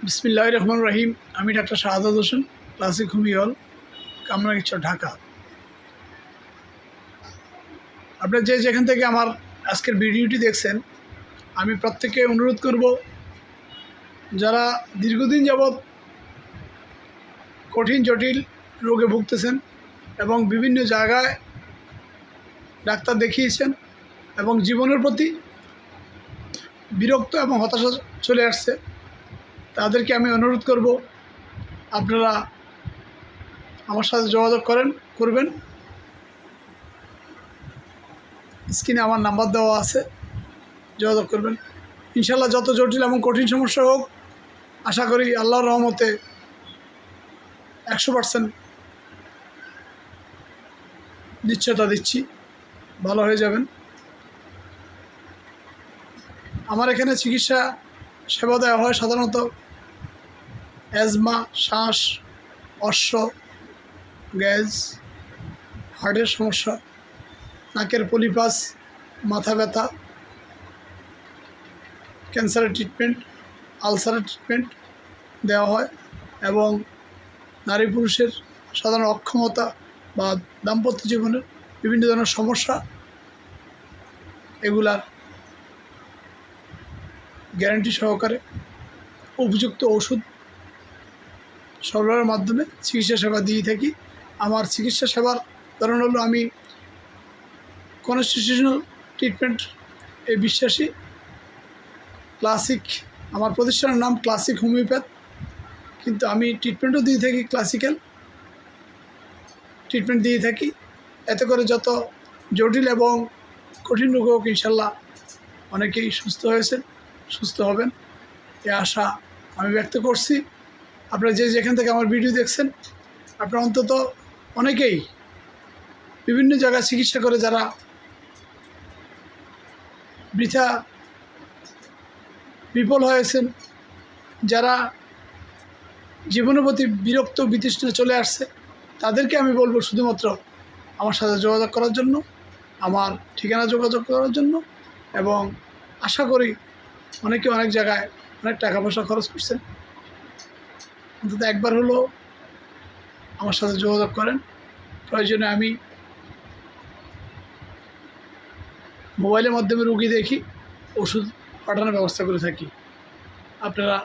বিসমিল্লাহির রহমানির রহিম। আমি ডাক্তার Shahadat Hossain, classic homeo hall, Kamrangirchar, Dhaka. আপনারা যেখান থেকে আমার আজকের ভিডিওটি দেখছেন, আমি প্রত্যেককে অনুরোধ করব, যারা দীর্ঘদিন যাবৎ কঠিন জটিল রোগে ভুগতেছেন এবং বিভিন্ন জায়গায় ডাক্তার দেখিয়েছেন এবং জীবনের প্রতি বিরক্ত এবং হতাশা চলে আসছে, তাদেরকে আমি অনুরোধ করব, আপনারা আমার সাথে যোগাযোগ করবেন। স্ক্রিনে আমার নাম্বার দেওয়া আছে, যোগাযোগ করবেন। ইনশাল্লাহ যত জটিল এবং কঠিন সমস্যা হোক, আশা করি আল্লাহর রহমতে 100% নিশ্চয়তা দিচ্ছি, ভালো হয়ে যাবেন। আমার এখানে চিকিৎসা সেবা দেওয়া হয় সাধারণত অ্যাজমা, শ্বাস, অশ্ব, গ্যাস, হার্টের সমস্যা, নাকের পলিপাস, মাথা ব্যথা, ক্যান্সারের ট্রিটমেন্ট, আলসারের ট্রিটমেন্ট দেওয়া হয় এবং নারী পুরুষের সাধারণ অক্ষমতা বা দাম্পত্য জীবনের বিভিন্ন ধরনের সমস্যা, এগুলার গ্যারান্টি সহকারে উপযুক্ত ওষুধ সরবরাহের মাধ্যমে চিকিৎসা সেবা দিয়ে থাকি। আমার চিকিৎসা সেবার ধরন হলো, আমি কনস্টিটিউশনাল ট্রিটমেন্ট বিশ্বাসী। ক্লাসিক, আমার প্রতিষ্ঠানের নাম ক্লাসিক হোমিওপ্যাথ, কিন্তু আমি ট্রিটমেন্টও দিয়ে থাকি, ক্লাসিক্যাল ট্রিটমেন্ট দিয়ে থাকি। এতে করে যত জটিল এবং কঠিন রোগ হোক, ইনশাল্লাহ অনেকেই সুস্থ হয়েছেন, সুস্থ হবেন, এ আশা আমি ব্যক্ত করছি। আপনারা যেখান থেকে আমার ভিডিও দেখছেন, আপনারা অন্তত অনেকেই বিভিন্ন জায়গায় চিকিৎসা করে যারা বৃথা বিফল হয়েছেন, যারা জীবনের প্রতি বিরক্ত বিতৃষ্ণা চলে আসছে, তাদেরকে আমি বলবো শুধুমাত্র আমার সাথে যোগাযোগ করার জন্য, আমার ঠিকানা যোগাযোগ করার জন্য। এবং আশা করি অনেকে অনেক জায়গায় অনেক টাকা পয়সা খরচ করছেন, অন্তত একবার হলো আমার সাথে যোগাযোগ করেন। প্রয়োজনে আমি মোবাইলের মাধ্যমে রুগী দেখি, ওষুধ পাঠানোর ব্যবস্থা করে থাকি। আপনারা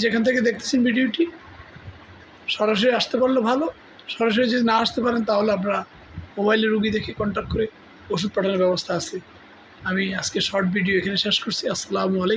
যেখান থেকে দেখতেছেন ভিডিওটি, সরাসরি আসতে পারলে ভালো, সরাসরি যদি না আসতে পারেন তাহলে আপনারা মোবাইলে রুগী দেখে কন্ট্যাক্ট করে ওষুধ পাঠানোর ব্যবস্থা আছে। আমি আজকে শর্ট ভিডিও এখানে শেষ করছি। আসসালামু আলাইকুম।